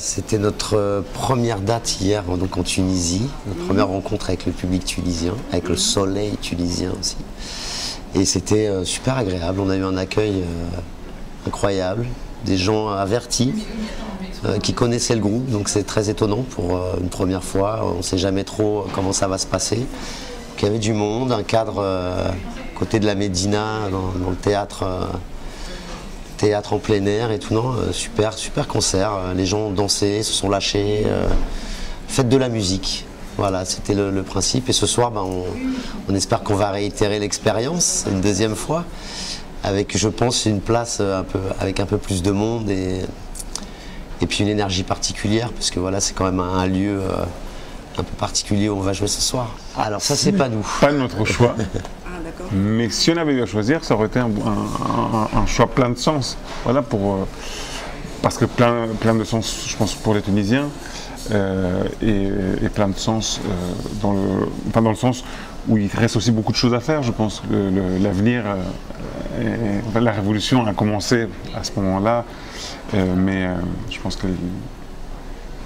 C'était notre première date hier donc en Tunisie, notre première rencontre avec le public tunisien, avec le soleil tunisien aussi. Et c'était super agréable, on a eu un accueil incroyable, des gens avertis qui connaissaient le groupe, donc c'est très étonnant pour une première fois, on ne sait jamais trop comment ça va se passer. Donc, il y avait du monde, un cadre côté de la Médina, dans le théâtre. Théâtre en plein air et tout, non, super concert, les gens ont dansé, se sont lâchés, faites de la musique, voilà, c'était le principe. Et ce soir, on espère qu'on va réitérer l'expérience une deuxième fois, avec, je pense, une place avec un peu plus de monde et puis une énergie particulière, parce que voilà, c'est quand même un lieu un peu particulier où on va jouer ce soir. Alors ça, c'est pas nous. Pas notre choix. Mais si on avait eu à choisir, ça aurait été un choix plein de sens. Voilà, parce que plein de sens, je pense, pour les Tunisiens, et plein de sens dans le sens où il reste aussi beaucoup de choses à faire. Je pense que l'avenir, la révolution a commencé à ce moment-là, mais je pense que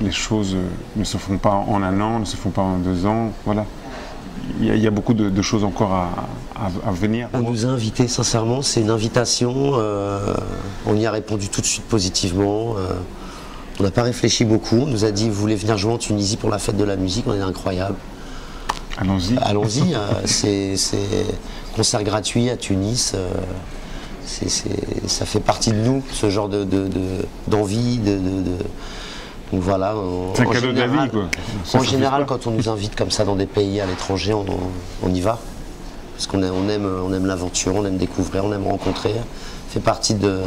les choses ne se font pas en un an, ne se font pas en 2 ans. Voilà. Il y a beaucoup de choses encore à venir. On nous a invités, sincèrement, c'est une invitation. On y a répondu tout de suite positivement. On n'a pas réfléchi beaucoup. On nous a dit, vous voulez venir jouer en Tunisie pour la fête de la musique? On est incroyable. Allons-y. Allons-y. C'est concert gratuit à Tunis. Ça fait partie de nous, ce genre d'envie, donc voilà, c'est un cadeau de la vie, quoi. En général, quand on nous invite comme ça dans des pays à l'étranger, on y va. Parce qu'on aime l'aventure, on aime découvrir, on aime rencontrer. Ça fait partie de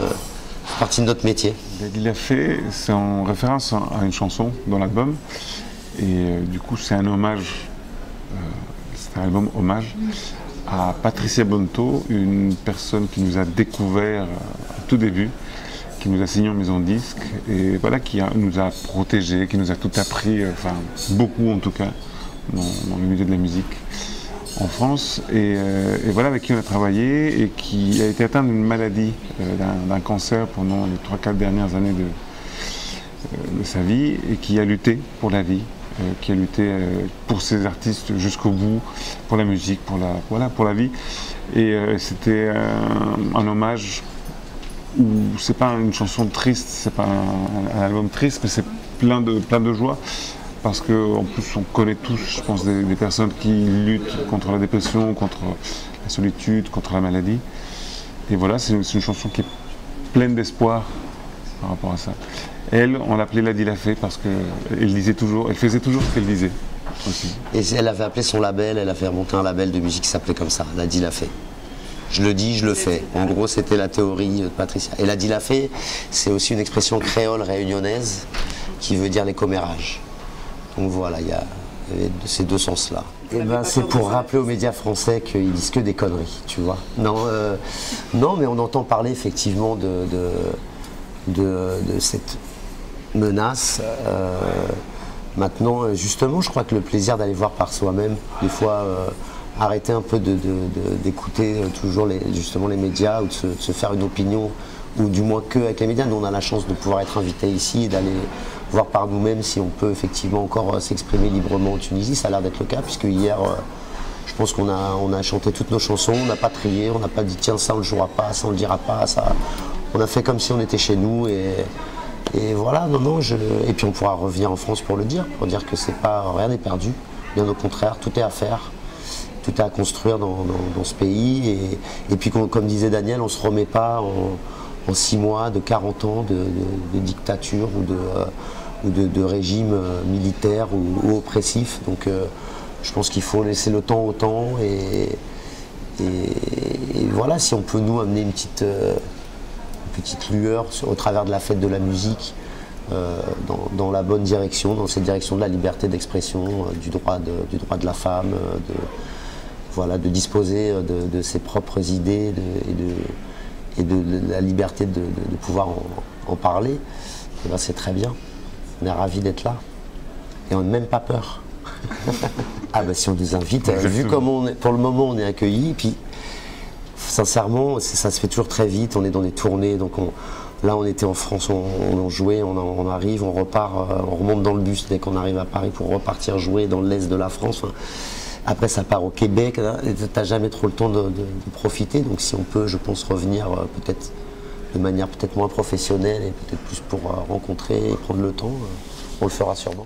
notre métier. Il a fait, c'est en référence à une chanson dans l'album. Et du coup, c'est un hommage, c'est un album hommage à Patricia Bonto, une personne qui nous a découvert au tout début, qui nous a signé en maison de disque et voilà, qui nous a protégés, qui nous a tout appris, enfin beaucoup en tout cas, dans le milieu de la musique en France. Et voilà, avec qui on a travaillé et qui a été atteint d'une maladie, d'un cancer pendant les 3-4 dernières années de sa vie et qui a lutté pour la vie, qui a lutté pour ses artistes jusqu'au bout, pour la musique, pour la vie. Et c'était un hommage où c'est pas une chanson triste, c'est pas un album triste, mais c'est plein de joie, parce qu'en plus on connaît tous, je pense, des personnes qui luttent contre la dépression, contre la solitude, contre la maladie. Et voilà, c'est une chanson qui est pleine d'espoir par rapport à ça. Elle, on l'appelait Ladi l'a fait parce qu'elle faisait toujours ce qu'elle disait aussi. Et elle avait appelé son label, elle a fait remonter un label de musique qui s'appelait comme ça, Ladi l'a fait. Je le dis, je le fais. En gros, c'était la théorie de Patricia. Et Ladi l'a fait, c'est aussi une expression créole réunionnaise qui veut dire les commérages. Donc voilà, il y avait ces deux sens-là. Et ben, c'est pour rappeler aux médias français qu'ils disent que des conneries, tu vois. Non, mais on entend parler effectivement de cette menace. Maintenant, justement, je crois que le plaisir d'aller voir par soi-même, des fois, arrêter un peu d'écouter toujours justement les médias ou de se faire une opinion, ou du moins qu'avec les médias. Nous, on a la chance de pouvoir être invités ici et d'aller voir par nous-mêmes si on peut effectivement encore s'exprimer librement en Tunisie. Ça a l'air d'être le cas, puisque hier, je pense qu'on a chanté toutes nos chansons, on n'a pas trié, on n'a pas dit tiens, ça on le jouera pas, ça on le dira pas, ça. On a fait comme si on était chez nous et voilà, et puis on pourra revenir en France pour dire que rien n'est perdu, bien au contraire, tout est à faire. Tout est à construire dans ce pays et puis comme disait Daniel, on ne se remet pas en 6 mois de 40 ans de dictature ou de régime militaire ou oppressif. Donc je pense qu'il faut laisser le temps au temps et voilà, si on peut nous amener une petite lueur au travers de la fête de la musique dans la bonne direction, dans cette direction de la liberté d'expression, du droit de la femme, de disposer de ses propres idées et de la liberté de pouvoir en parler, et ben c'est très bien. On est ravis d'être là. Et on n'a même pas peur. Ah ben si on nous invite, vu comme pour le moment on est accueillis, puis sincèrement ça se fait toujours très vite, on est dans des tournées, donc Là, on était en France, on jouait, on arrive, on repart, on remonte dans le bus dès qu'on arrive à Paris pour repartir jouer dans l'est de la France. Enfin, après, ça part au Québec. Tu n'as jamais trop le temps de profiter. Donc, si on peut, je pense, revenir peut-être de manière peut-être moins professionnelle et peut-être plus pour rencontrer et prendre le temps, on le fera sûrement.